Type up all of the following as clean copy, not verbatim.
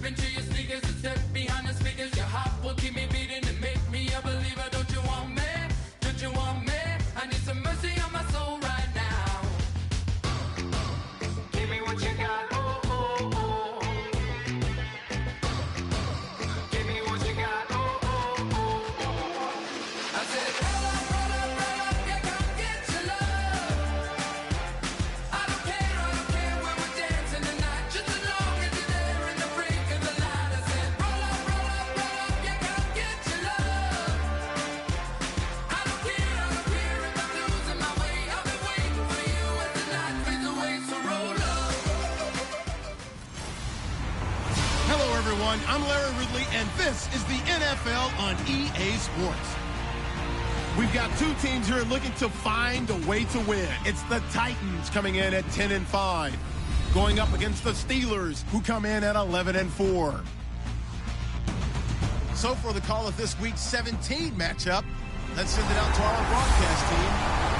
into your sneakers and step behind the speakers. Your heart will keep me beating and make me a believer. Don't you want me? Don't you want me? I need some mercy on my soul right now. Give me what you got. Oh, oh, oh. Give me what you got. Oh, oh, oh. I said, roll up, yeah, come get your love. I don't care when we're dancing tonight, just as long as you're there in the break of the light. I said, roll up, yeah, come get your love. I don't care if I'm losing my way. I've been waiting for you as the night fades away, so roll up. Hello, everyone. I'm Larry Ridley, and this is the NFL on EA Sports. We've got two teams here looking to find a way to win. It's the Titans coming in at 10-5, going up against the Steelers, who come in at 11-4. So for the call of this week's 17 matchup, let's send it out to our broadcast team,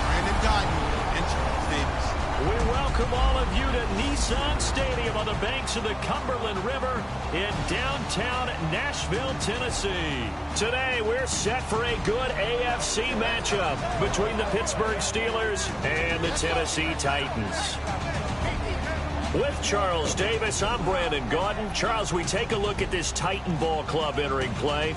Brandon Guyton and Charles Davis. We welcome all of you to Nissan Stadium on the banks of the Cumberland River in downtown Nashville, Tennessee. Today, we're set for a good AFC matchup between the Pittsburgh Steelers and the Tennessee Titans. With Charles Davis, I'm Brandon Guyton. Charles, we take a look at this Titan Ball Club entering play.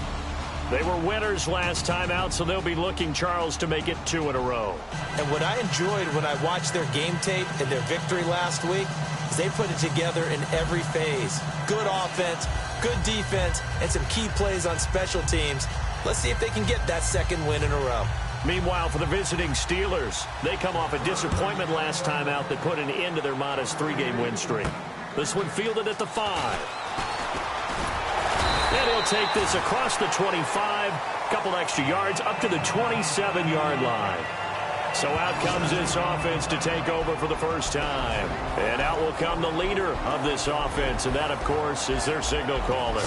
They were winners last time out, so they'll be looking, Charles, to make it 2 in a row. And what I enjoyed when I watched their game tape and their victory last week is they put it together in every phase. Good offense, good defense, and some key plays on special teams. Let's see if they can get that second win in a row. Meanwhile, for the visiting Steelers, they come off a disappointment last time out that put an end to their modest 3-game win streak. This one fielded at the 5. And he'll take this across the 25, couple extra yards, up to the 27-yard line. So out comes this offense to take over for the first time. And out will come the leader of this offense, and that, of course, is their signal caller.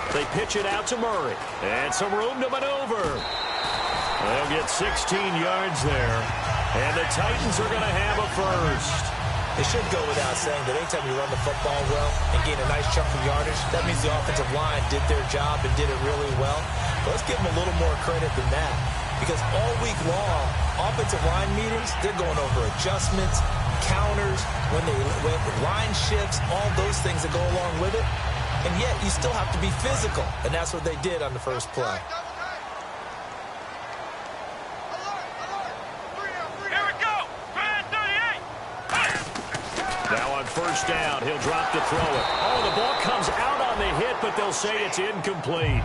They pitch it out to Murray. And some room to maneuver. They'll get 16 yards there. And the Titans are going to have a first. It should go without saying that anytime you run the football well and gain a nice chunk of yardage, that means the offensive line did their job and did it really well. But let's give them a little more credit than that. Because all week long, offensive line meetings, they're going over adjustments, counters, when line shifts, all those things that go along with it. And yet, you still have to be physical. And that's what they did on the first play. Here we go. 38. Now on first down, he'll drop to throw it. Oh, the ball comes out on the hit, but they'll say it's incomplete.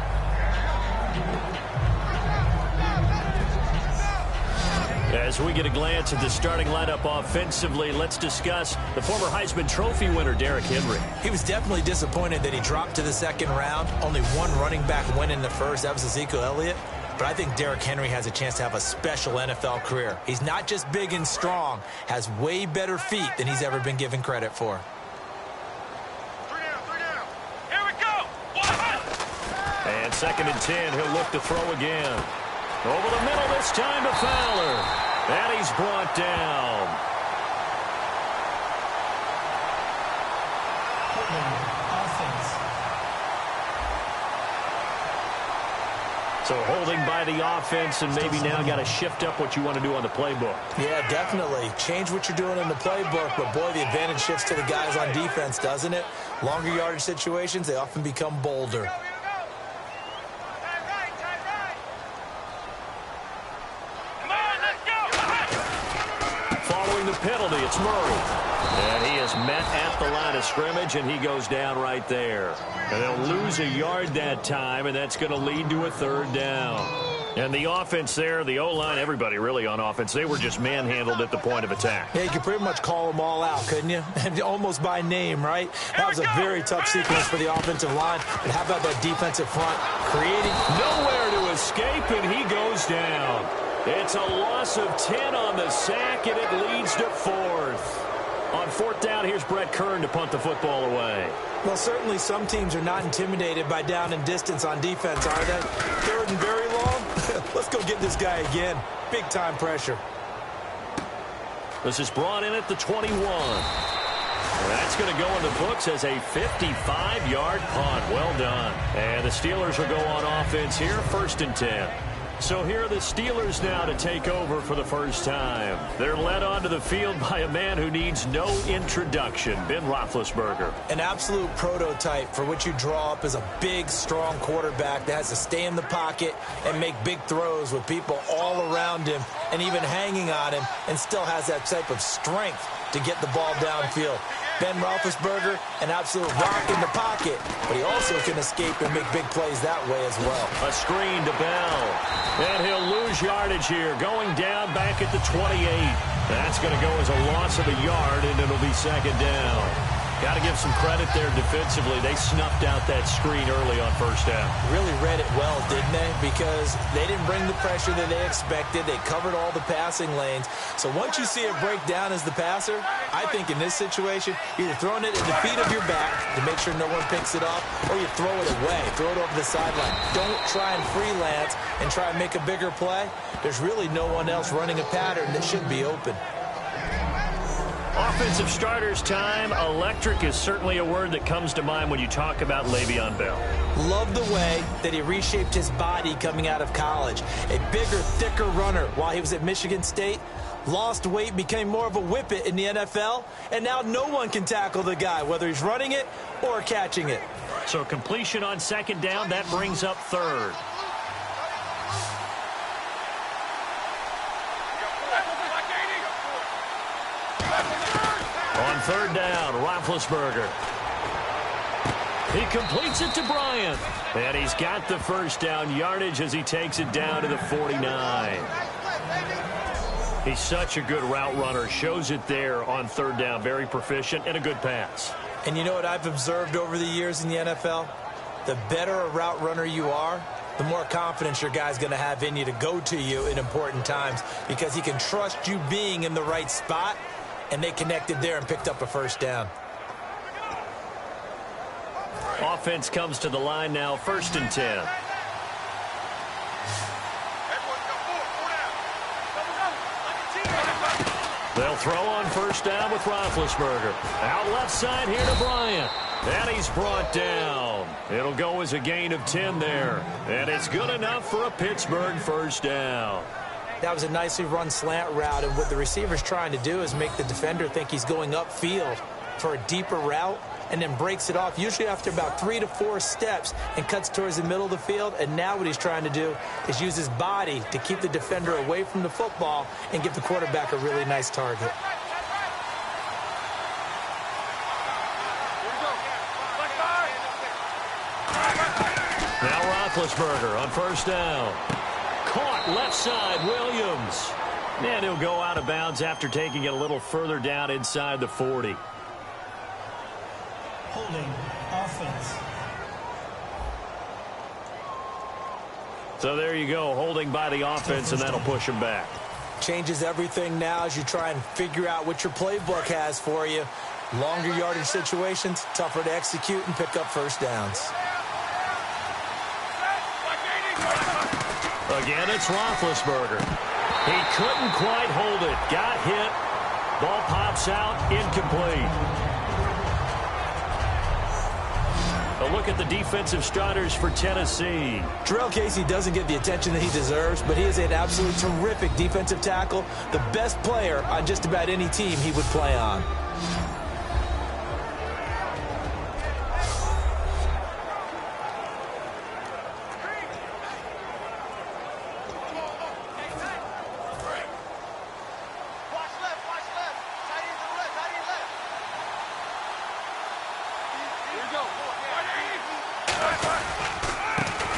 As we get a glance at the starting lineup offensively, let's discuss the former Heisman Trophy winner, Derrick Henry. He was definitely disappointed that he dropped to the second round. Only one running back win in the first. That was Ezekiel Elliott. But I think Derrick Henry has a chance to have a special NFL career. He's not just big and strong, has way better feet than he's ever been given credit for. 3 down. Here we go. And 2nd and 10, he'll look to throw again. Over the middle this time to Fowler. And he's brought down. So holding by the offense, and maybe now got to shift up what you want to do on the playbook. Yeah, definitely. Change what you're doing in the playbook, but boy, the advantage shifts to the guys on defense, doesn't it? Longer yardage situations, they often become bolder. Following the penalty, it's Murray. And he is met at the line of scrimmage, and he goes down right there. And they'll lose a yard that time, and that's going to lead to a 3rd down. And the offense there, the O-line, everybody really on offense, they were just manhandled at the point of attack. Yeah, you could pretty much call them all out, couldn't you? Almost by name, right? That was a very tough sequence for the offensive line. And how about that defensive front creating nowhere to escape, and he goes down. It's a loss of 10 on the sack, and it leads to fourth. On fourth down, here's Brett Kern to punt the football away. Well, certainly some teams are not intimidated by down and distance on defense, are they? Third and very long? Let's go get this guy again. Big-time pressure. This is brought in at the 21. That's going to go in the books as a 55-yard punt. Well done. And the Steelers will go on offense here, 1st and 10. So here are the Steelers now to take over for the first time. They're led onto the field by a man who needs no introduction, Ben Roethlisberger. An absolute prototype for what you draw up as a big, strong quarterback that has to stay in the pocket and make big throws with people all around him and even hanging on him, and still has that type of strength to get the ball downfield. Ben Roethlisberger, an absolute rock in the pocket, but he also can escape and make big plays that way as well. A screen to Bell, and he'll lose yardage here, going down back at the 28. That's going to go as a loss of a yard, and it'll be 2nd down. Got to give some credit there defensively. They snuffed out that screen early on 1st down. Really read it well, didn't they? Because they didn't bring the pressure that they expected. They covered all the passing lanes. So once you see it break down as the passer, I think in this situation, you're either throwing it at the feet of your back to make sure no one picks it off, or you throw it away, throw it over the sideline. Don't try and freelance and try and make a bigger play. There's really no one else running a pattern that should be open. Offensive starters time. Electric is certainly a word that comes to mind when you talk about Le'Veon Bell. Love the way that he reshaped his body coming out of college. A bigger, thicker runner while he was at Michigan State. Lost weight, became more of a whippet in the NFL, and now no one can tackle the guy, whether he's running it or catching it. So completion on 2nd down, that brings up 3rd. On 3rd down, Roethlisberger. He completes it to Bryant. And he's got the 1st down yardage as he takes it down to the 49. He's such a good route runner. Shows it there on 3rd down. Very proficient and a good pass. And you know what I've observed over the years in the NFL? The better a route runner you are, the more confidence your guy's going to have in you to go to you in important times, because he can trust you being in the right spot. And they connected there and picked up a 1st down. Offense comes to the line now, 1st and 10. They'll throw on 1st down with Roethlisberger. Out left side here to Bryant. And he's brought down. It'll go as a gain of 10 there. And it's good enough for a Pittsburgh 1st down. That was a nicely run slant route, and what the receiver's trying to do is make the defender think he's going upfield for a deeper route, and then breaks it off, usually after about 3 to 4 steps, and cuts towards the middle of the field. And now what he's trying to do is use his body to keep the defender away from the football and give the quarterback a really nice target. Now Roethlisberger on 1st down. Caught left side, Williams. And he'll go out of bounds after taking it a little further down inside the 40. Holding offense. So there you go, holding by the offense, and that'll push him back. Changes everything now as you try and figure out what your playbook has for you. Longer yardage situations, tougher to execute and pick up 1st downs. Again, it's Roethlisberger. He couldn't quite hold it. Got hit. Ball pops out, incomplete. A look at the defensive starters for Tennessee. Terrell Casey doesn't get the attention that he deserves, but he is an absolute terrific defensive tackle, the best player on just about any team he would play on.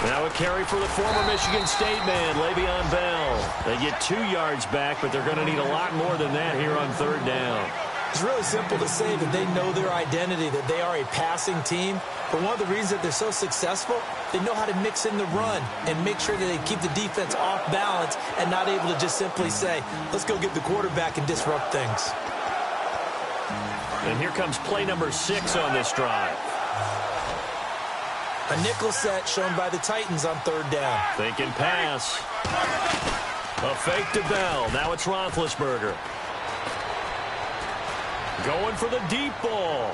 Now a carry for the former Michigan State man, Le'Veon Bell. They get 2 yards back, but they're going to need a lot more than that here on 3rd down. It's really simple to say that they know their identity, that they are a passing team. But one of the reasons that they're so successful, they know how to mix in the run and make sure that they keep the defense off balance and not able to just simply say, let's go get the quarterback and disrupt things. And here comes play number 6 on this drive. A nickel set shown by the Titans on 3rd down. Thinking pass. A fake to Bell. Now it's Roethlisberger. Going for the deep ball.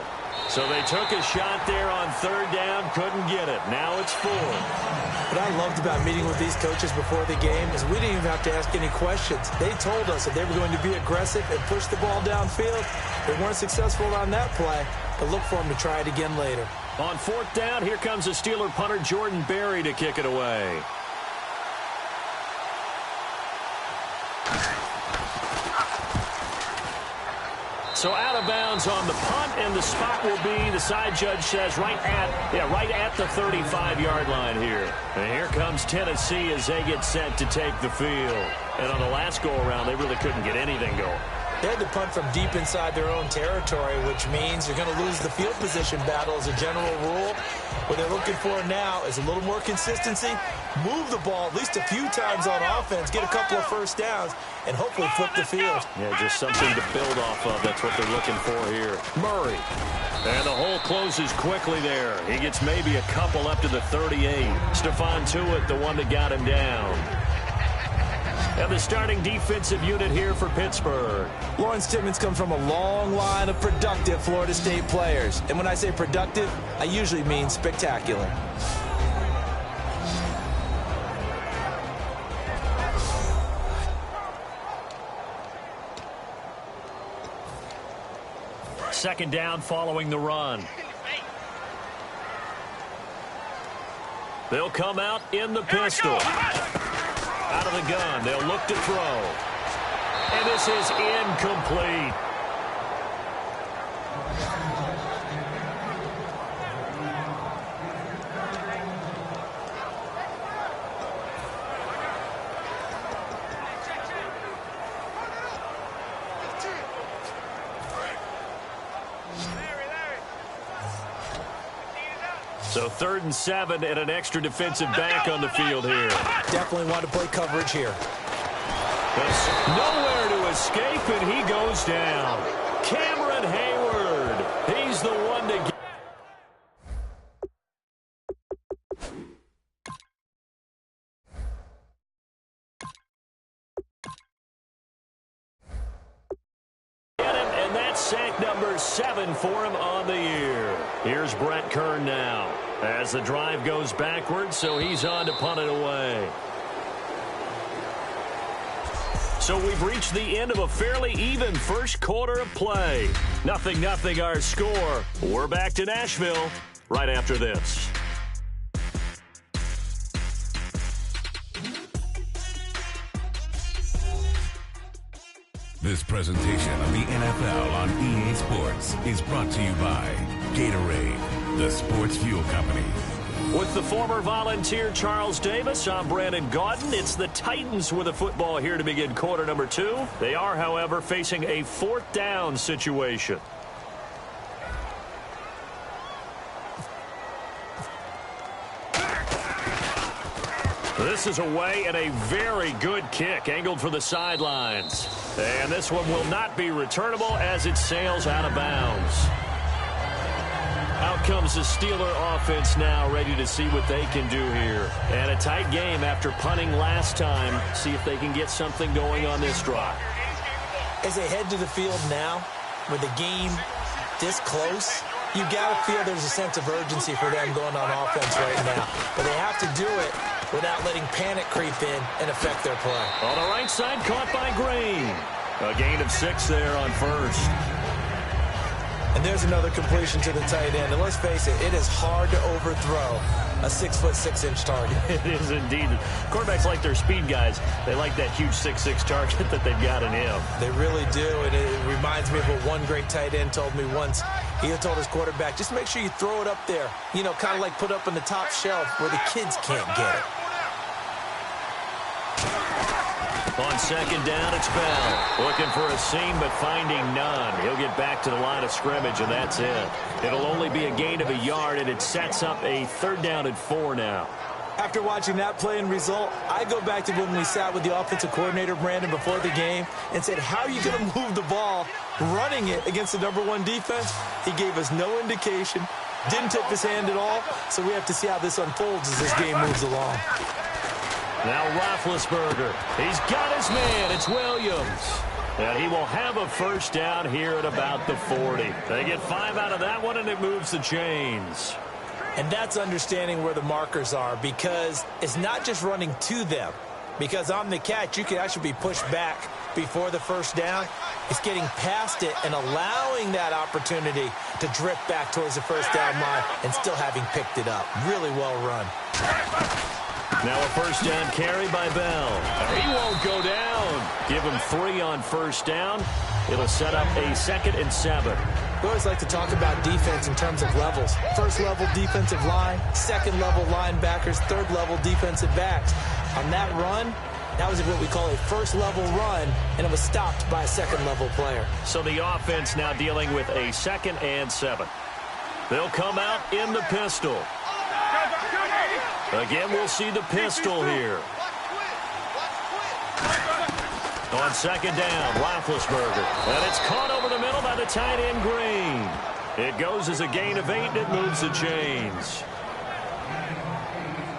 So they took a shot there on 3rd down, couldn't get it. Now it's 4th. What I loved about meeting with these coaches before the game is we didn't even have to ask any questions. They told us that they were going to be aggressive and push the ball downfield. They weren't successful on that play, but look for them to try it again later. On 4th down, here comes the Steeler punter Jordan Berry to kick it away. So out of bounds on the punt, and the spot will be, the side judge says, right at the 35-yard line here. And here comes Tennessee as they get set to take the field. And on the last go-around, they really couldn't get anything going. They had to punt from deep inside their own territory, which means you're going to lose the field position battle as a general rule. What they're looking for now is a little more consistency, move the ball at least a few times on offense, get a couple of first downs, and hopefully flip the field. Yeah, just something to build off of. That's what they're looking for here. Murray. And the hole closes quickly there. He gets maybe a couple up to the 38. Stephon Tuitt, the one that got him down. And the starting defensive unit here for Pittsburgh. Lawrence Timmons comes from a long line of productive Florida State players. And when I say productive, I usually mean spectacular. Second down following the run. They'll come out in the pistol. Out of the gun, they'll look to throw. And this is incomplete. So 3rd and 7 and an extra defensive back on the field here. Definitely want to play coverage here. There's nowhere to escape, and he goes down. Cameron Hayward. He's the one to get. And that's sack number 7 for him on the year. Here's Brett Kern now as the drive goes backwards, so he's on to punt it away. So we've reached the end of a fairly even first quarter of play. 0-0 our score. We're back to Nashville right after this. This presentation of the NFL on EA Sports is brought to you by Gatorade, the sports fuel company. With the former Volunteer Charles Davis, I'm Brandon Gaudin. It's the Titans with the football here to begin quarter number 2. They are, however, facing a 4th down situation. This is away and a very good kick angled for the sidelines. And this one will not be returnable as it sails out of bounds. Out comes the Steeler offense now, ready to see what they can do here. And a tight game after punting last time. See if they can get something going on this drive. As they head to the field now, with the game this close, you got to feel there's a sense of urgency for them going on offense right now. But they have to do it without letting panic creep in and affect their play. On the right side, caught by Green. A gain of 6 there on first. And there's another completion to the tight end. And let's face it, it is hard to overthrow a 6'6" target. It is indeed. Quarterbacks like their speed guys. They like that huge 6'6" target that they've got in him. They really do, and it reminds me of what one great tight end told me once. He had told his quarterback, just make sure you throw it up there. You know, kind of like put up on the top shelf where the kids can't get it. On second down, it's Bell. Looking for a seam, but finding none. He'll get back to the line of scrimmage, and that's it. It'll only be a gain of a yard, and it sets up a 3rd down and 4 now. After watching that play and result, I go back to when we sat with the offensive coordinator, Brandon, before the game and said, how are you going to move the ball running it against the #1 defense? He gave us no indication, didn't tip his hand at all, so we have to see how this unfolds as this game moves along. Now Roethlisberger. He's got his man. It's Williams. And he will have a 1st down here at about the 40. They get 5 out of that one, and it moves the chains. And that's understanding where the markers are, because it's not just running to them. Because on the catch, you can actually be pushed back before the 1st down. It's getting past it and allowing that opportunity to drift back towards the 1st down line and still having picked it up. Really well run. Now a 1st down carry by Bell. He won't go down. Give him 3 on 1st down. It'll set up a 2nd and 7. We always like to talk about defense in terms of levels. 1st level defensive line, 2nd level linebackers, 3rd level defensive backs. On that run, that was what we call a 1st level run, and it was stopped by a 2nd level player. So the offense now dealing with a 2nd and 7. They'll come out in the pistol. Again, we'll see the pistol here. On 2nd down, Roethlisberger. And it's caught over the middle by the tight end, Green. It goes as a gain of 8, and it moves the chains.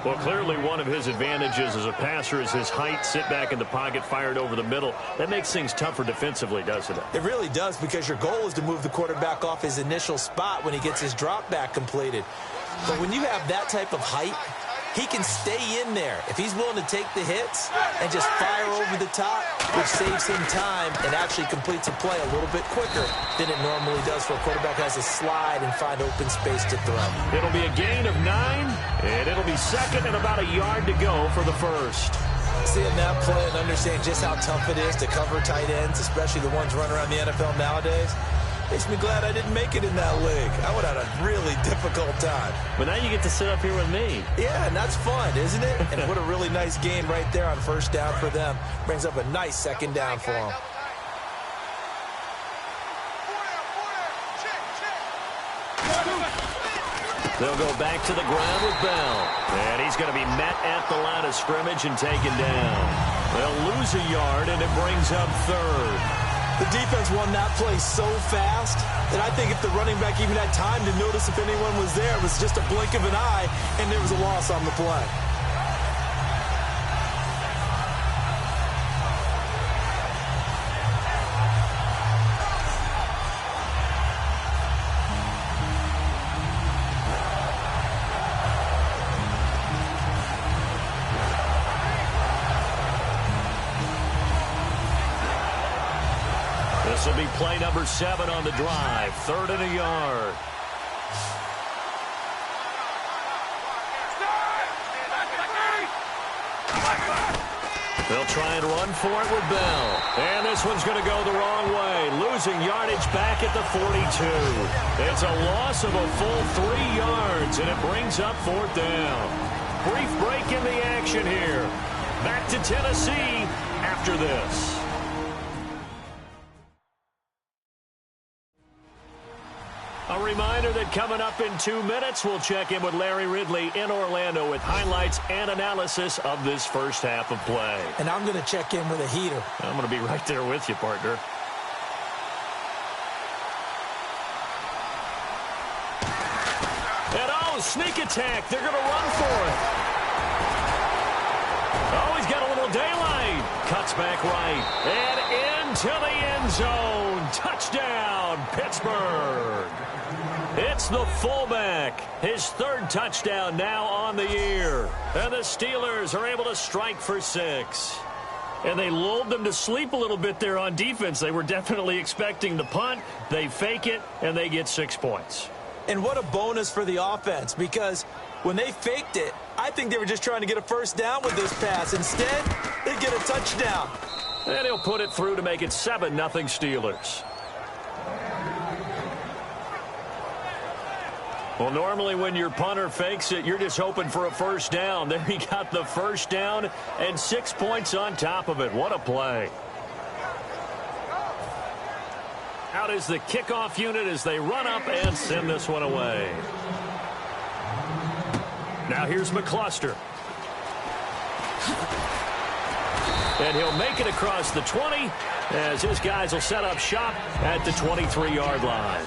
Well, clearly one of his advantages as a passer is his height, sit back in the pocket, fired over the middle. That makes things tougher defensively, doesn't it? It really does, because your goal is to move the quarterback off his initial spot when he gets his drop back completed. But when you have that type of height, he can stay in there if he's willing to take the hits and just fire over the top, which saves him time and actually completes a play a little bit quicker than it normally does for a quarterback who has to slide and find open space to throw. It'll be a gain of 9, and it'll be 2nd and about a yard to go for the 1st. Seeing that play and understanding just how tough it is to cover tight ends, especially the ones running around the NFL nowadays, makes me glad I didn't make it in that league. I would have had a really difficult time. But now you get to sit up here with me. Yeah, and that's fun, isn't it? And what a really nice game right there on 1st down for them. Brings up a nice 2nd down for them. They'll go back to the ground with Bell. And he's going to be met at the line of scrimmage and taken down. They'll lose a yard, and it brings up 3rd. The defense won that play so fast that I think if the running back even had time to notice if anyone was there, it was just a blink of an eye, and there was a loss on the play. This will be play number 7 on the drive. 3rd and a yard. They'll try and run for it with Bell. And this one's going to go the wrong way. Losing yardage back at the 42. It's a loss of a full 3 yards, and it brings up 4th down. Brief break in the action here. Back to Tennessee after this. A reminder that coming up in 2 minutes, we'll check in with Larry Ridley in Orlando with highlights and analysis of this first half of play. And I'm going to check in with a heater. I'm going to be right there with you, partner. And sneak attack. They're going to run for it. Oh, he's got a little daylight. Cuts back right. And into the end zone. Touchdown, Pittsburgh. It's the fullback. His third touchdown now on the year. And the Steelers are able to strike for 6. And they lulled them to sleep a little bit there on defense. They were definitely expecting the punt. They fake it, and they get 6 points. And what a bonus for the offense, because when they faked it, I think they were just trying to get a first down with this pass. Instead, they get a touchdown. And he'll put it through to make it 7-0 Steelers. Well, normally when your punter fakes it, you're just hoping for a first down. There he got the first down and 6 points on top of it. What a play. Out is the kickoff unit as they run up and send this one away. Now here's McCluster. And he'll make it across the 20 as his guys will set up shop at the 23-yard line.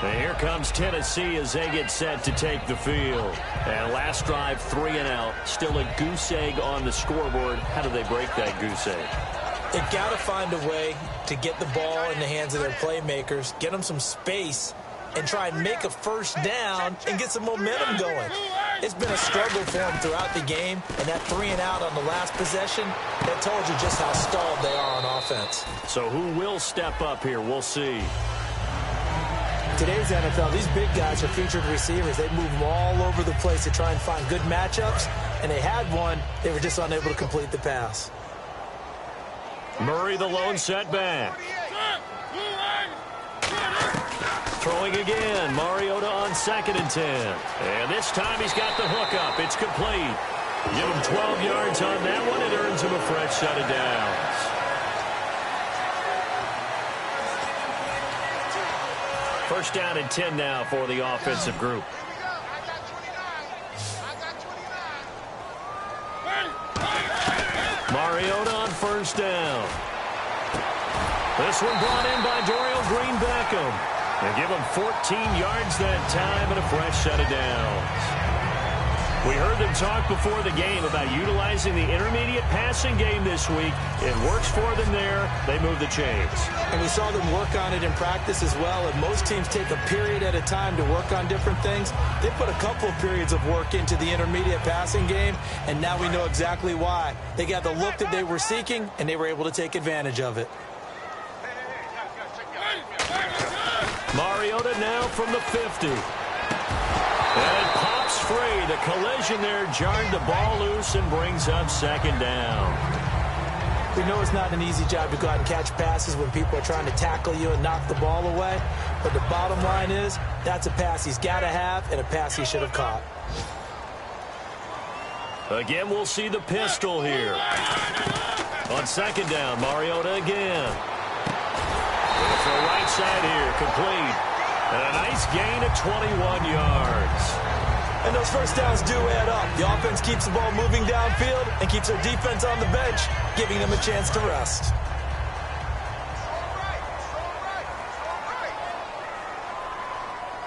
And here comes Tennessee as they get set to take the field. And last drive, 3 and out. Still a goose egg on the scoreboard. How do they break that goose egg? They've got to find a way to get the ball in the hands of their playmakers, get them some space, and try and make a first down and get some momentum going. It's been a struggle for them throughout the game, and that 3 and out on the last possession, that told you just how stalled they are on offense. So who will step up here? We'll see. Today's NFL, these big guys are featured receivers. They move them all over the place to try and find good matchups, and they had one. They were just unable to complete the pass. Murray, the lone setback. Throwing again. Mariota on 2nd and 10. And this time he's got the hook up. It's complete. Give him 12 yards on that one. It earns him a fresh set of downs. First down and 10 now for the offensive group. Mariota on first down. This one brought in by Dorial Green-Beckham. And give him 14 yards that time and a fresh set of downs. We heard them talk before the game about utilizing the intermediate passing game this week. It works for them there. They move the chains. And we saw them work on it in practice as well. And most teams take a period at a time to work on different things. They put a couple of periods of work into the intermediate passing game, and now we know exactly why. They got the look that they were seeking, and they were able to take advantage of it. Mariota now from the 50. And it pops free. The collision there jarred the ball loose and brings up 2nd down. We know it's not an easy job to go out and catch passes when people are trying to tackle you and knock the ball away. But the bottom line is, that's a pass he's got to have and a pass he should have caught. Again, we'll see the pistol here. On 2nd down, Mariota again. For the right side here, complete. And a nice gain of 21 yards. And those first downs do add up. The offense keeps the ball moving downfield and keeps their defense on the bench, giving them a chance to rest.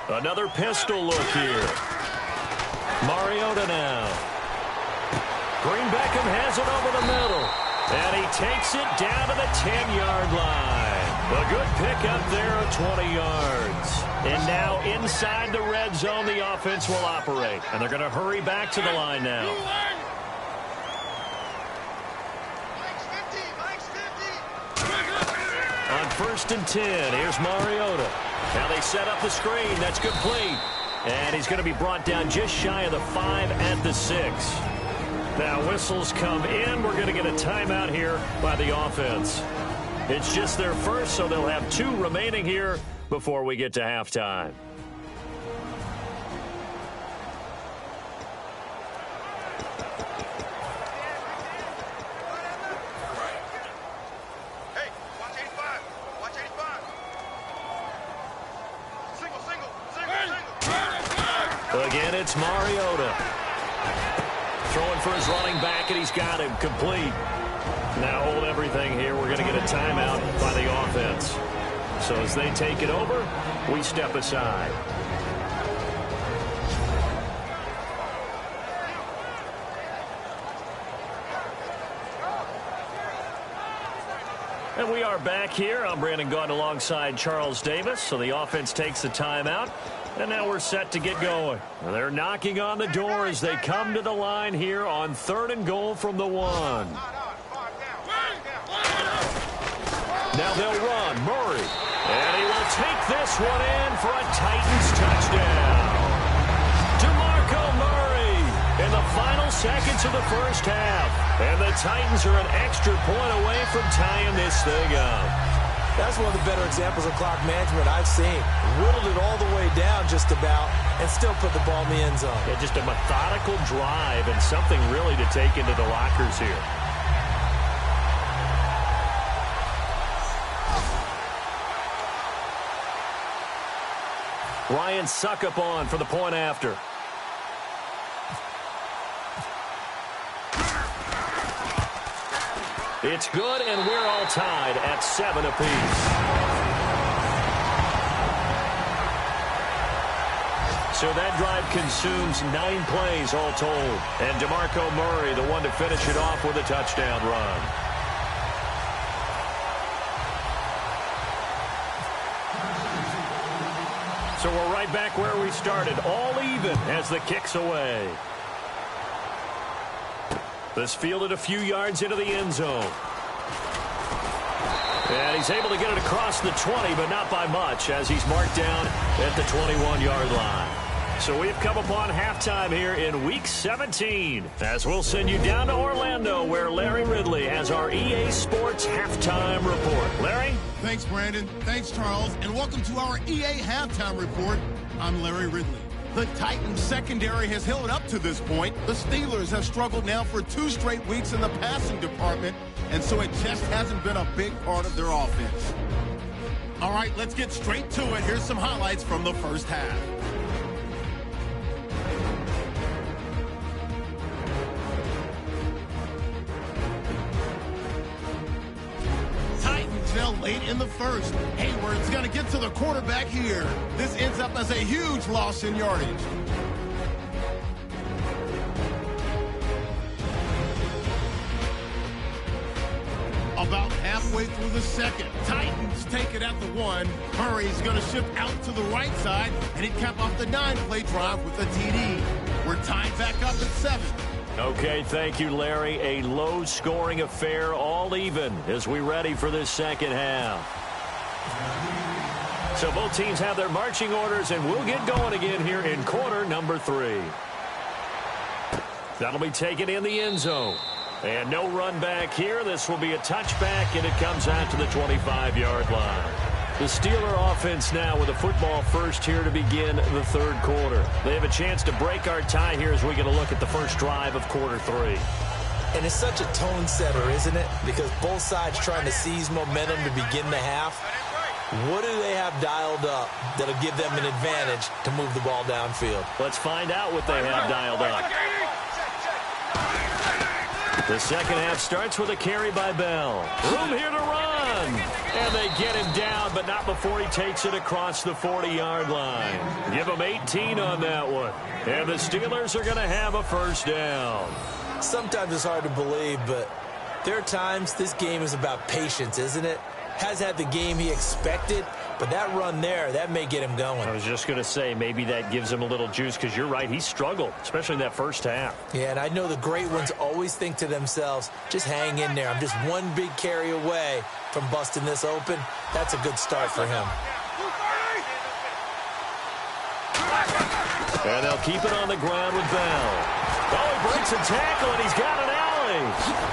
Another pistol look here. Mariota now. Green-Beckham has it over the middle. And he takes it down to the 10-yard line. A good pickup there of 20 yards. And now inside the red zone, the offense will operate. And they're going to hurry back to the line now. On 1st and 10, here's Mariota. Now they set up the screen. That's complete. And he's going to be brought down just shy of the 5 at the 6. Now whistles come in. We're going to get a timeout here by the offense. It's just their first, so they'll have 2 remaining here before we get to halftime. Hey, watch 85. Watch 85. Single. Again, it's Mariota. Throwing for his running back, and he's got him complete. Now hold everything here. We're going to get a timeout by the offense. So as they take it over, we step aside. And we are back here. I'm Brandon Gaudin alongside Charles Davis. So the offense takes the timeout. And now we're set to get going. They're knocking on the door as they come to the line here on 3rd and goal from the 1. Now they'll run. Murray. And he will take this one in for a Titans touchdown. DeMarco Murray in the final seconds of the first half. And the Titans are an extra point away from tying this thing up. That's one of the better examples of clock management I've seen. Whittled it all the way down just about and still put the ball in the end zone. Yeah, just a methodical drive and something really to take into the lockers here. Ryan Suckup on for the point after. It's good, and we're all tied at 7 apiece. So that drive consumes 9 plays all told. And DeMarco Murray, the one to finish it off with a touchdown run. So we're right back where we started, all even as the kick's away. This fielded a few yards into the end zone. And he's able to get it across the 20, but not by much, as he's marked down at the 21-yard line. So we've come upon halftime here in Week 17, as we'll send you down to Orlando, where Larry Ridley has our EA Sports Halftime Report. Larry? Thanks, Brandon. Thanks, Charles. And welcome to our EA Halftime Report. I'm Larry Ridley. The Titans secondary has held up to this point. The Steelers have struggled now for 2 straight weeks in the passing department, and so it just hasn't been a big part of their offense. All right, let's get straight to it. Here's some highlights from the first half. Now late in the first. Hayward's going to get to the quarterback here. This ends up as a huge loss in yardage. About halfway through the second, Titans take it at the 1. Murray's going to shift out to the right side, and he'd cap off the 9-play drive with a TD. We're tied back up at 7. Okay, thank you, Larry. A low-scoring affair, all even, as we ready for this second half. So both teams have their marching orders, and we'll get going again here in quarter number 3. That'll be taken in the end zone. And no run back here. This will be a touchback, and it comes out to the 25-yard line. The Steeler offense now with a football first here to begin the third quarter. They have a chance to break our tie here as we get a look at the first drive of quarter 3. And it's such a tone setter, isn't it? Because both sides trying to seize momentum to begin the half. What do they have dialed up that'll give them an advantage to move the ball downfield? Let's find out what they have dialed up. The second half starts with a carry by Bell. Room here to run. And they get him down, but not before he takes it across the 40-yard line. Give him 18 on that one. And the Steelers are going to have a first down. Sometimes it's hard to believe, but there are times this game is about patience, isn't it? Has had the game he expected, but that run there, that may get him going. I was just going to say, maybe that gives him a little juice, because you're right, he struggled, especially in that first half. Yeah, and I know the great ones always think to themselves, just hang in there. I'm just one big carry away from busting this open. That's a good start for him. And they'll keep it on the ground with Bell. Oh, he breaks a tackle, and he's got an alley.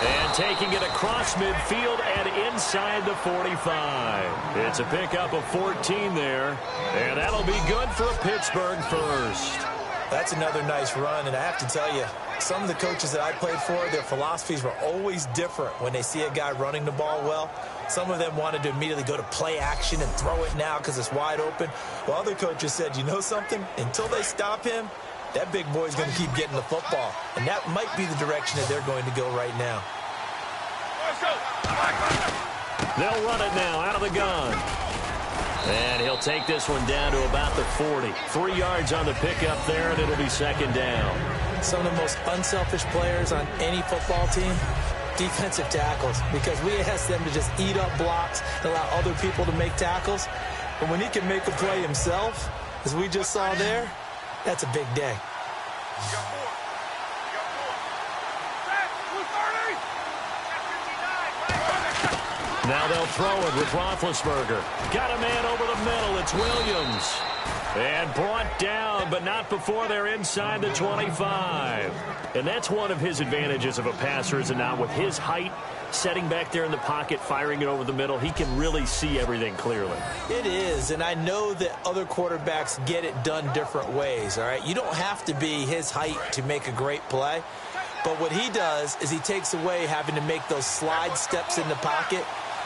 And taking it across midfield and inside the 45. It's a pickup of 14 there. And that'll be good for a Pittsburgh first. That's another nice run, and I have to tell you, some of the coaches that I played for, their philosophies were always different when they see a guy running the ball well. Some of them wanted to immediately go to play action and throw it now because it's wide open. While other coaches said, you know something? Until they stop him, that big boy's going to keep getting the football. And that might be the direction that they're going to go right now. They'll run it now out of the gun. And he'll take this one down to about the 40. 3 yards on the pickup there, and it'll be second down. Some of the most unselfish players on any football team, defensive tackles, because we ask them to just eat up blocks and allow other people to make tackles. But when he can make a play himself, as we just saw there, that's a big day. Now they'll throw it with Roethlisberger. Got a man over the middle. It's Williams. And brought down, but not before they're inside the 25. And that's one of his advantages of a passer, is it not? With his height, setting back there in the pocket, firing it over the middle, he can really see everything clearly. It is, and I know that other quarterbacks get it done different ways, all right? You don't have to be his height to make a great play, but what he does is he takes away having to make those slide steps in the pocket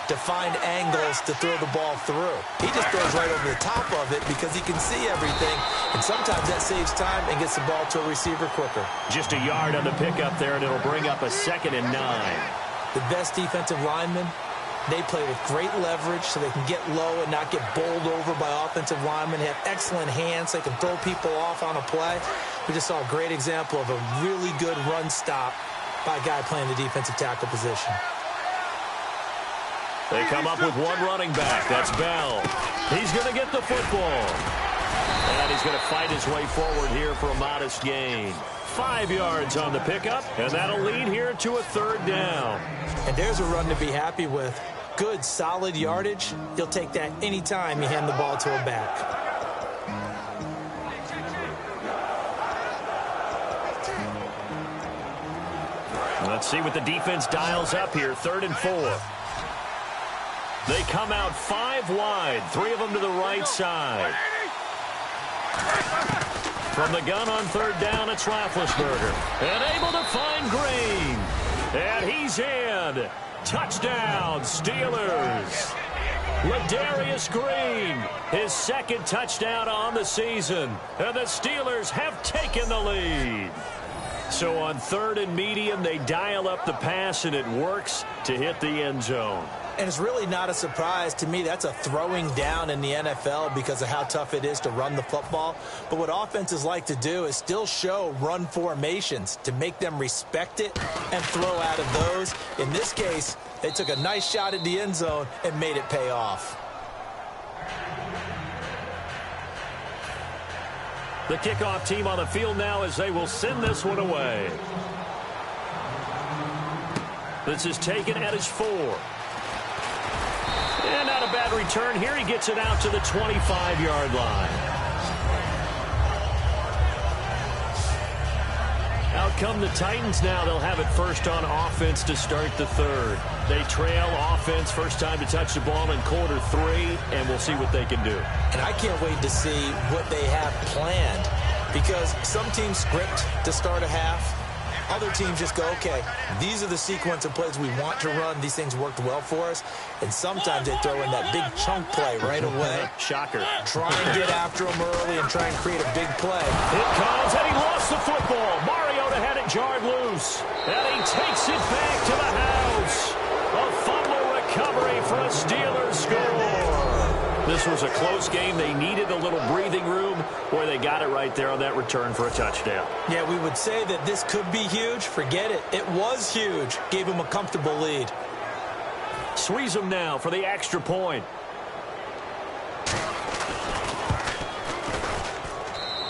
to find angles to throw the ball through. He just throws right over the top of it because he can see everything, and sometimes that saves time and gets the ball to a receiver quicker. Just a yard on the pickup there, and it'll bring up a 2nd and 9. The best defensive linemen, they play with great leverage so they can get low and not get bowled over by offensive linemen. They have excellent hands so they can throw people off on a play. We just saw a great example of a really good run stop by a guy playing the defensive tackle position. They come up with one running back. That's Bell. He's going to get the football. And he's going to fight his way forward here for a modest gain. 5 yards on the pickup, and that'll lead here to a 3rd down. And there's a run to be happy with. Good, solid yardage. You'll take that anytime you hand the ball to a back. Let's see what the defense dials up here. 3rd and 4. They come out 5 wide, 3 of them to the right side. From the gun on 3rd down, it's Roethlisberger. And able to find Green. And he's in. Touchdown, Steelers. Ladarius Green, his 2nd touchdown on the season. And the Steelers have taken the lead. So on 3rd and medium, they dial up the pass, and it works to hit the end zone. And it's really not a surprise to me. That's a throwing down in the NFL because of how tough it is to run the football. But what offenses like to do is still show run formations to make them respect it and throw out of those. In this case, they took a nice shot at the end zone and made it pay off. The kickoff team on the field now as they will send this one away. This is taken at his 4. And not a bad return here. He gets it out to the 25-yard line. Out come the Titans now. They'll have it first on offense to start the 3rd. They trail offense, first time to touch the ball in quarter 3, and we'll see what they can do. And I can't wait to see what they have planned, because some teams script to start a half. Other teams just go, okay, these are the sequence of plays we want to run. These things worked well for us. And sometimes they throw in that big chunk play right away. Shocker. Try and get after them early and try and create a big play. It comes, and he lost the football. Mariota had it jarred loose. And he takes it back to the house. A fumble recovery for a Steelers score. This was a close game. They needed a little breathing room, where they got it right there on that return for a touchdown. Yeah, we would say that this could be huge. Forget it. It was huge. Gave him a comfortable lead. Squeeze them now for the extra point.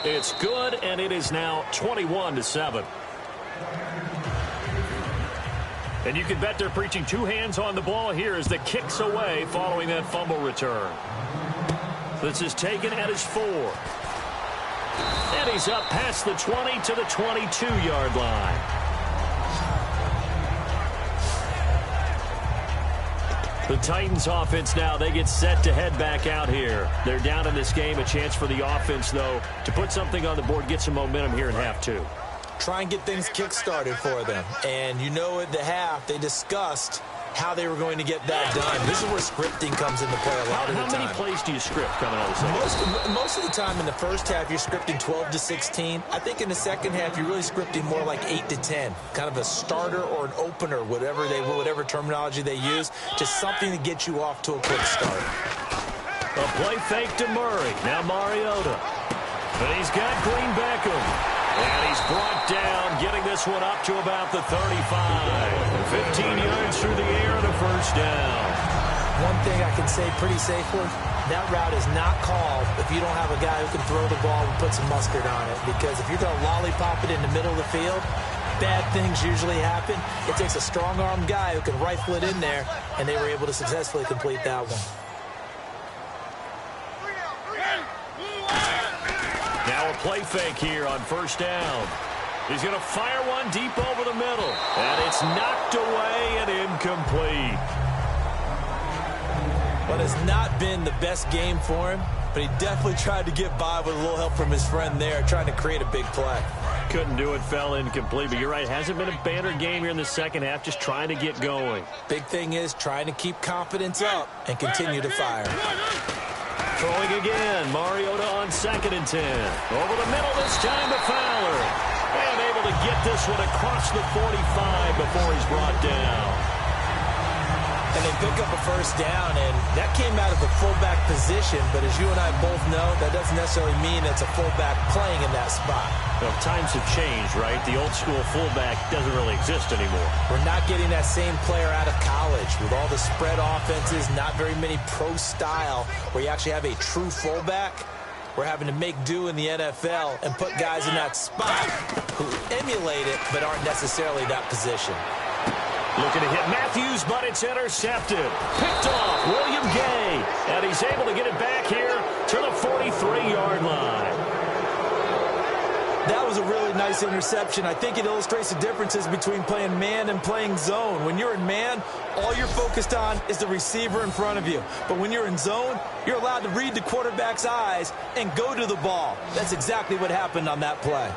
It's good, and it is now 21-7. And you can bet they're preaching 2 hands on the ball here as the kick's away following that fumble return. This is taken at his 4. And he's up past the 20 to the 22-yard line. The Titans offense now, they get set to head back out here. They're down in this game. A chance for the offense, though, to put something on the board, get some momentum here in half 2. Try and get things kick-started for them. And you know at the half, they discussed how they were going to get that done. This is where scripting comes into play a lot of the time. How many plays do you script coming out of the second? Most of the time in the first half, you're scripting 12 to 16. I think in the second half, you're really scripting more like 8 to 10. Kind of a starter or an opener, whatever terminology they use. Just something to get you off to a quick start. A play fake to Murray. Now Mariota. And he's got Green Beckham. And he's brought down, getting this one up to about the 35. 15 yards through the air and a first down. One thing I can say pretty safely, that route is not called if you don't have a guy who can throw the ball and put some mustard on it. Because if you're going to lollipop it in the middle of the field, bad things usually happen. It takes a strong-armed guy who can rifle it in there, and they were able to successfully complete that one. play fake here on first down. He's going to fire one deep over the middle. And it's knocked away and incomplete. But it's not been the best game for him, but he definitely tried to get by with a little help from his friend there, trying to create a big play. Couldn't do it, fell incomplete, but you're right, hasn't been a banner game here in the second half, just trying to get going. Big thing is trying to keep confidence up and continue to fire. Throwing again, Mariota on 2nd and 10. Over the middle this time to Fowler. And able to get this one across the 45 before he's brought down. And they pick up a first down, and that came out of the fullback position. But as you and I both know, that doesn't necessarily mean it's a fullback playing in that spot. Well, times have changed, right? The old school fullback doesn't really exist anymore. We're not getting that same player out of college with all the spread offenses, not very many pro style where you actually have a true fullback. We're having to make do in the NFL and put guys in that spot who emulate it but aren't necessarily that position. Looking to hit Matthews, but it's intercepted. Picked off William Gay. And he's able to get it back here to the 43-yard line. That was a really nice interception. I think it illustrates the differences between playing man and playing zone. When you're in man, all you're focused on is the receiver in front of you. But when you're in zone, you're allowed to read the quarterback's eyes and go to the ball. That's exactly what happened on that play.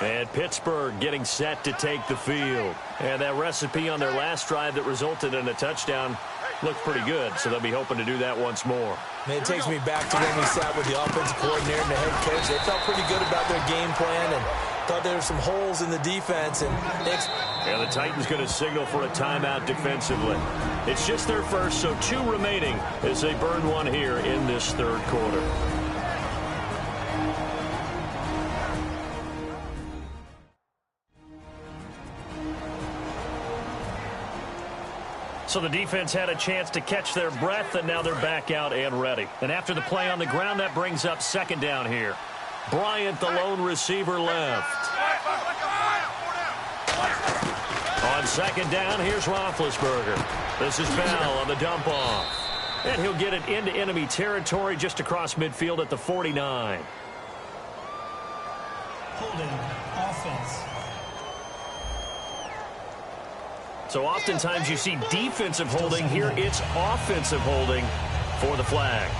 And Pittsburgh getting set to take the field. And that recipe on their last drive that resulted in a touchdown looked pretty good, so they'll be hoping to do that once more. And it takes me back to when we sat with the offensive coordinator and the head coach. They felt pretty good about their game plan and thought there were some holes in the defense. And the Titans going to signal for a timeout defensively. It's just their first, so 2 remaining as they burn one here in this third quarter. So the defense had a chance to catch their breath, and now they're back out and ready. And after the play on the ground, that brings up 2nd down here. Bryant, the lone receiver, left. On 2nd down, here's Roethlisberger. This is Bell on the dump-off. And he'll get it into enemy territory just across midfield at the 49. Holding offense. So oftentimes you see defensive holding. Here it's offensive holding for the flag.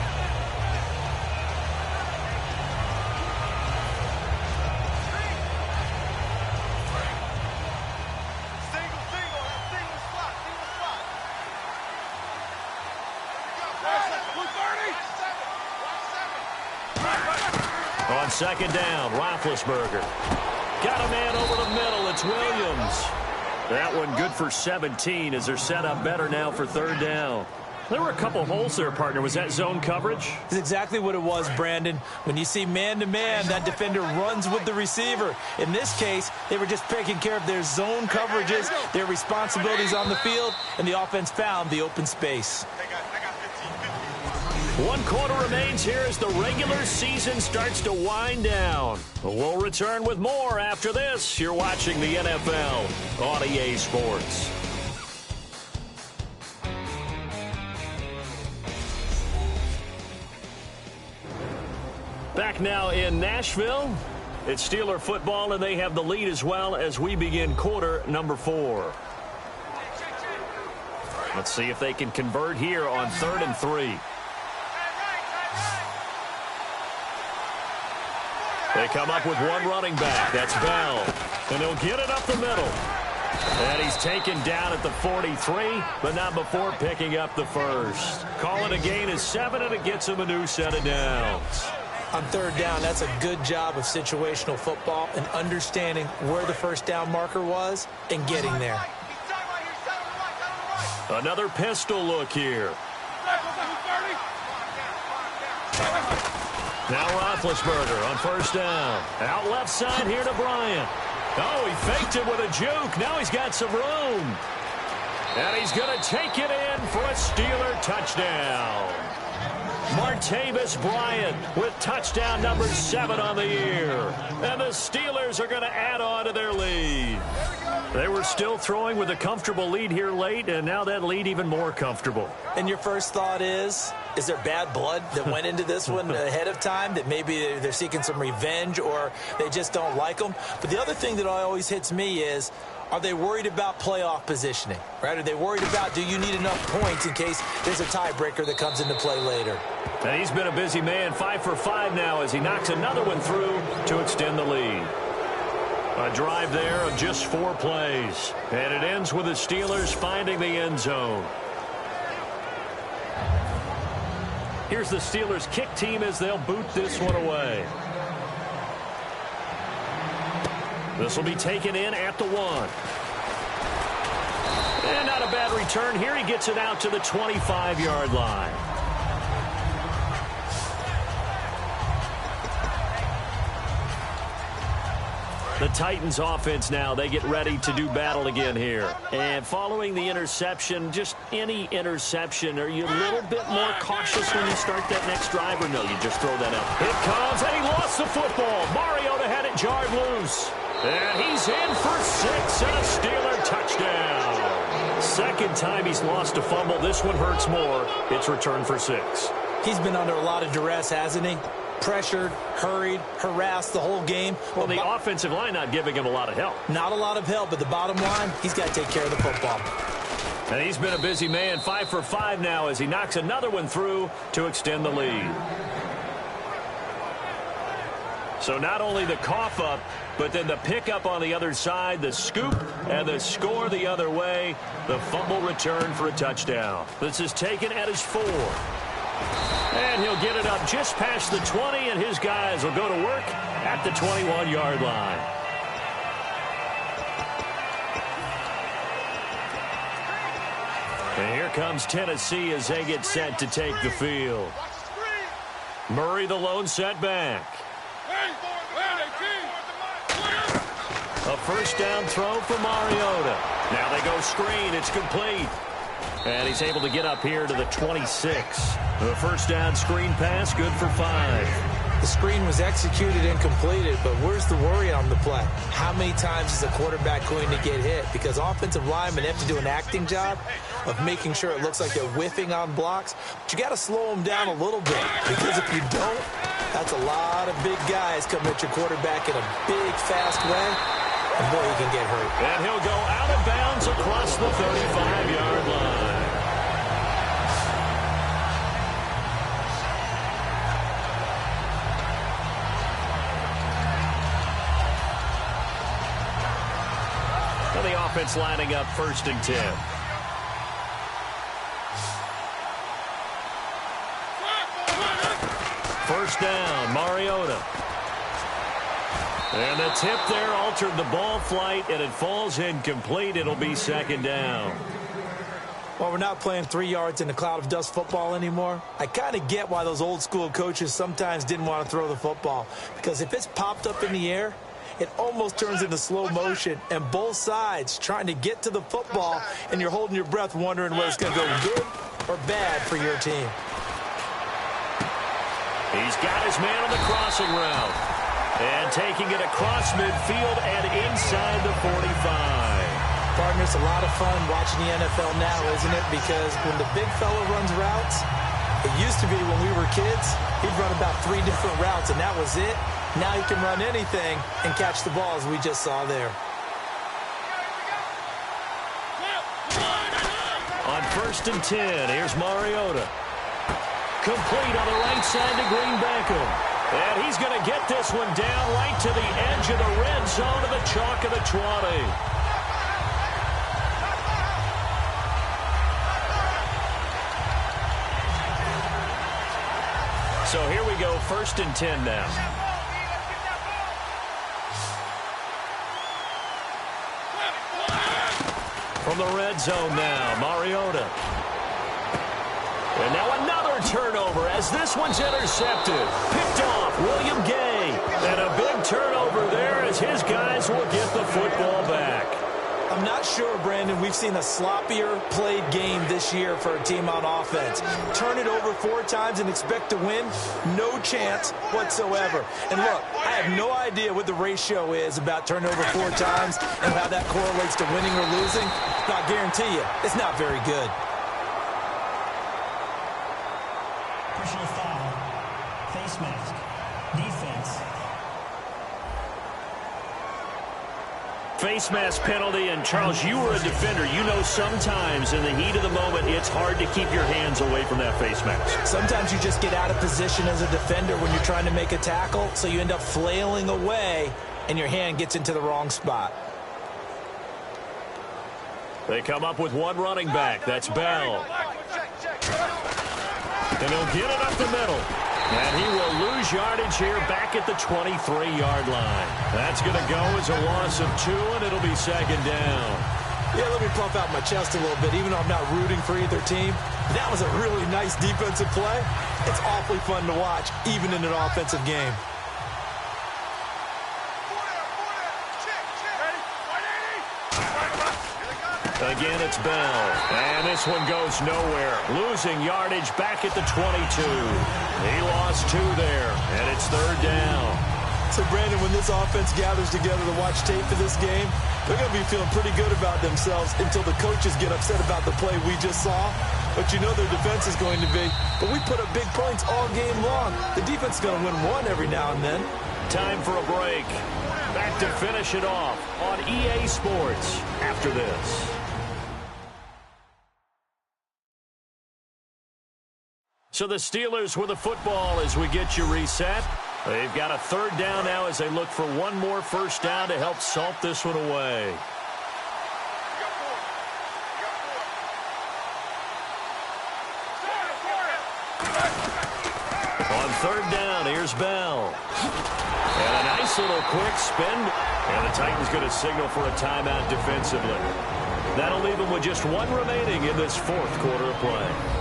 On 2nd down, Roethlisberger. Got a man over the middle. It's Williams. That one good for 17 as they're set up better now for 3rd down. There were a couple holes there, partner. Was that zone coverage? That's exactly what it was, Brandon. When you see man-to-man, that defender runs with the receiver. In this case, they were just taking care of their zone coverages, their responsibilities on the field, and the offense found the open space. 1 quarter remains here as the regular season starts to wind down. We'll return with more after this. You're watching the NFL on EA Sports. Back now in Nashville. It's Steeler football, and they have the lead as well as we begin quarter number 4. Let's see if they can convert here on 3rd and 3. They come up with one running back. That's Bell. And he'll get it up the middle. And he's taken down at the 43, but not before picking up the first. Calling a gain of 7, and it gets him a new set of downs. On 3rd down, that's a good job of situational football and understanding where the first down marker was and getting there. Another pistol look here. Now Roethlisberger on 1st down. Out left side here to Bryant. Oh, he faked it with a juke. Now he's got some room. And he's going to take it in for a Steeler touchdown. Martavis Bryant with touchdown number 7 on the year. And the Steelers are going to add on to their lead. They were still throwing with a comfortable lead here late, and now that lead even more comfortable. And your first thought is there bad blood that went into this one ahead of time, that maybe they're seeking some revenge or they just don't like them? But the other thing that always hits me is, are they worried about playoff positioning, right? Are they worried about, do you need enough points in case there's a tiebreaker that comes into play later? And he's been a busy man, 5 for 5 now as he knocks another one through to extend the lead. A drive there of just 4 plays. And it ends with the Steelers finding the end zone. Here's the Steelers kick team as they'll boot this one away. This will be taken in at the 1. And not a bad return here. He gets it out to the 25-yard line. The Titans offense now, they get ready to do battle again here. And following the interception, just any interception, are you a little bit more cautious when you start that next drive, or no, you just throw that out? It comes, and he lost the football. Mariota had it jarred loose. And he's in for 6 and a Steeler touchdown. Second time he's lost a fumble. This one hurts more. It's returned for 6. He's been under a lot of duress, hasn't he? Pressured, hurried, harassed the whole game. Well, the offensive line not giving him a lot of help. Not a lot of help, but the bottom line, he's got to take care of the football. And he's been a busy man, 5 for 5 now as he knocks another one through to extend the lead. So not only the cough up, but then the pickup on the other side, the scoop, and the score the other way. The fumble return for a touchdown. This is taken at his 4. And he'll get it up just past the 20, and his guys will go to work at the 21-yard line. And here comes Tennessee as they get set to take the field. Murray the lone setback. A first down throw for Mariota. Now they go screen. It's complete. And he's able to get up here to the 26. The first down screen pass, good for 5. The screen was executed and completed, but where's the worry on the play? How many times is a quarterback going to get hit? Because offensive linemen have to do an acting job of making sure it looks like they're whiffing on blocks. But you got to slow them down a little bit, because if you don't, that's a lot of big guys coming at your quarterback in a big, fast way. And boy, he can get hurt. And he'll go out of bounds across the 35-yard line. And the offense lining up 1st and 10. First down, Mariota. And the tip there altered the ball flight, and it falls incomplete. It'll be 2nd down. Well, we're not playing 3 yards in a cloud of dust football anymore. I kind of get why those old school coaches sometimes didn't want to throw the football. Because if it's popped up in the air, it almost turns into slow motion, and both sides trying to get to the football, and you're holding your breath wondering whether it's going to go good or bad for your team. He's got his man on the crossing route. And taking it across midfield and inside the 45. Partner, it's a lot of fun watching the NFL now, isn't it? Because when the big fella runs routes, it used to be when we were kids, he'd run about 3 different routes, and that was it. Now he can run anything and catch the ball, as we just saw there. On 1st and 10, here's Mariota. Complete on the right side to Green Beckham. And he's going to get this one down right to the edge of the red zone of the chalk of the 20. So here we go, 1st and 10 now. From the red zone now, Mariota. And now another turnover as this one's intercepted. Picked off William Gay. And a big turnover there as his guys will get the football back. I'm I'm not sure, Brandon, we've seen a sloppier played game this year for a team on offense. Turn it over 4 times and expect to win? No chance whatsoever. And look, I have no idea what the ratio is about turning over 4 times and how that correlates to winning or losing. But I guarantee you, it's not very good. Personal foul. Face mask. Defense. Face mask penalty, and Charles, you were a defender. You know sometimes in the heat of the moment, it's hard to keep your hands away from that face mask. Sometimes you just get out of position as a defender when you're trying to make a tackle, so you end up flailing away, and your hand gets into the wrong spot. They come up with one running back. That's Bell. And he'll get it up the middle. And he will lose yardage here back at the 23-yard line. That's going to go as a loss of 2, and it'll be 2nd down. Yeah, let me puff out my chest a little bit, even though I'm not rooting for either team. That was a really nice defensive play. It's awfully fun to watch, even in an offensive game. Again, it's Bell. And this one goes nowhere. Losing yardage back at the 22. He lost 2 there, and it's 3rd down. So, Brandon, when this offense gathers together to watch tape for this game, they're going to be feeling pretty good about themselves until the coaches get upset about the play we just saw. But you know their defense is going to be. But we put up big points all game long. The defense is going to win one every now and then. Time for a break. Back to finish it off on EA Sports after this. So the Steelers with the football as we get you reset. They've got a 3rd down now as they look for one more first down to help salt this one away. On 3rd down, here's Bell. And a nice little quick spin. And the Titans going to signal for a timeout defensively. That'll leave them with just 1 remaining in this 4th quarter of play.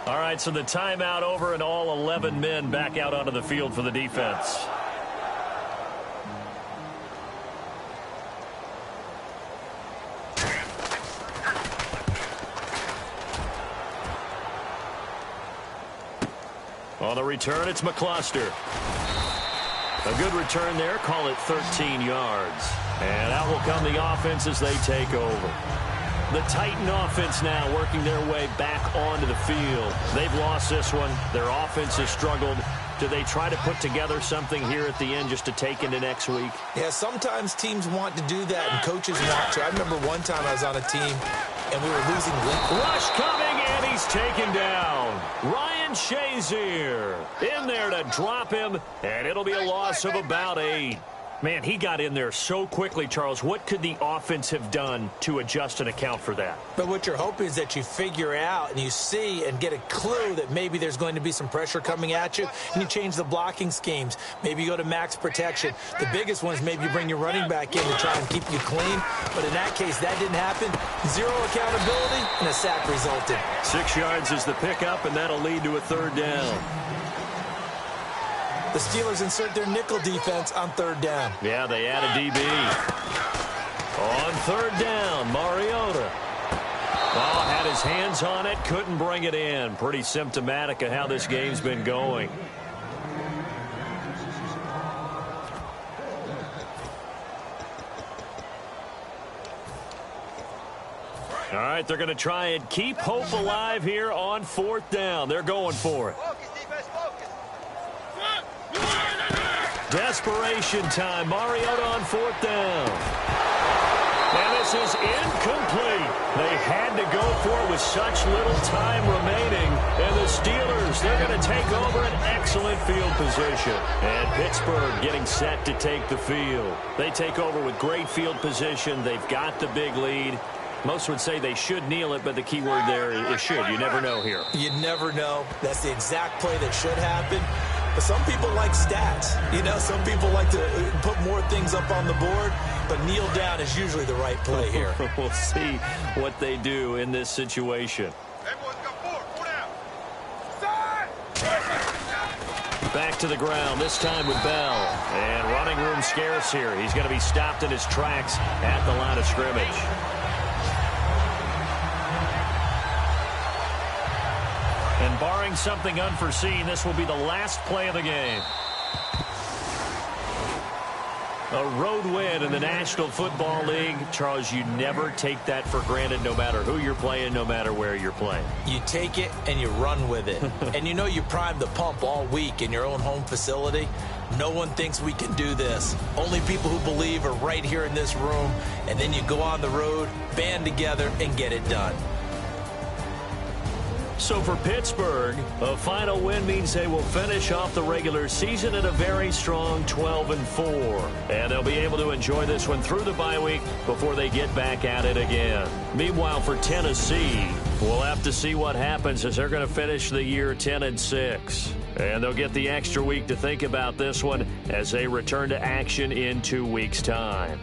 All right, so the timeout over and all 11 men back out onto the field for the defense. On the return, it's McCluster. A good return there, call it 13 yards. And out will come the offense as they take over. The Titan offense now working their way back onto the field. They've lost this one. Their offense has struggled. Do they try to put together something here at the end just to take into next week? Yeah, sometimes teams want to do that and coaches want to. I remember one time I was on a team and we were losing. Rush coming, and he's taken down. Ryan Shazier in there to drop him, and it'll be a loss of about 8. Man, he got in there so quickly, Charles. What could the offense have done to adjust and account for that? But what you're hoping is that you figure out and you see and get a clue that maybe there's going to be some pressure coming at you, and you change the blocking schemes. Maybe you go to max protection. The biggest one is maybe you bring your running back in to try and keep you clean. But in that case, that didn't happen. 0 accountability, and a sack resulted. 6 yards is the pickup, and that'll lead to a 3rd down. The Steelers insert their nickel defense on 3rd down. Yeah, they add a DB. On 3rd down, Mariota. Oh, had his hands on it, couldn't bring it in. Pretty symptomatic of how this game's been going. All right, they're going to try and keep hope alive here on 4th down. They're going for it. Desperation time. Mariota on 4th down. And this is incomplete. They had to go for it with such little time remaining. And the Steelers, they're going to take over an excellent field position. And Pittsburgh getting set to take the field. They take over with great field position. They've got the big lead. Most would say they should kneel it, but the key word there is should. You never know here. You never know. That's the exact play that should happen. But some people like stats. You know, some people like to put more things up on the board, but kneel down is usually the right play here. We'll see what they do in this situation. Everyone's got 4 down. Back to the ground, this time with Bell. And running room scarce here. He's going to be stopped in his tracks at the line of scrimmage. And barring something unforeseen, this will be the last play of the game. A road win in the National Football League. Charles, you never take that for granted no matter who you're playing, no matter where you're playing. You take it and you run with it. And you know you primed the pump all week in your own home facility. No one thinks we can do this. Only people who believe are right here in this room. And then you go on the road, band together, and get it done. So for Pittsburgh, a final win means they will finish off the regular season at a very strong 12-4. And they'll be able to enjoy this one through the bye week before they get back at it again. Meanwhile, for Tennessee, we'll have to see what happens as they're going to finish the year 10-6. And they'll get the extra week to think about this one as they return to action in 2 weeks' time.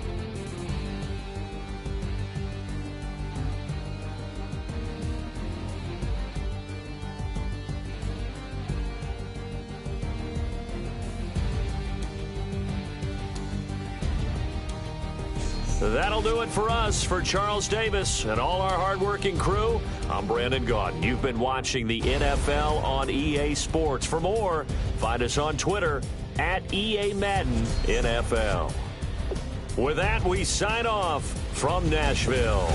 That'll do it for us. For Charles Davis and all our hardworking crew, I'm Brandon Gaudin. You've been watching the NFL on EA Sports. For more, find us on Twitter at EA Madden NFL. With that, we sign off from Nashville.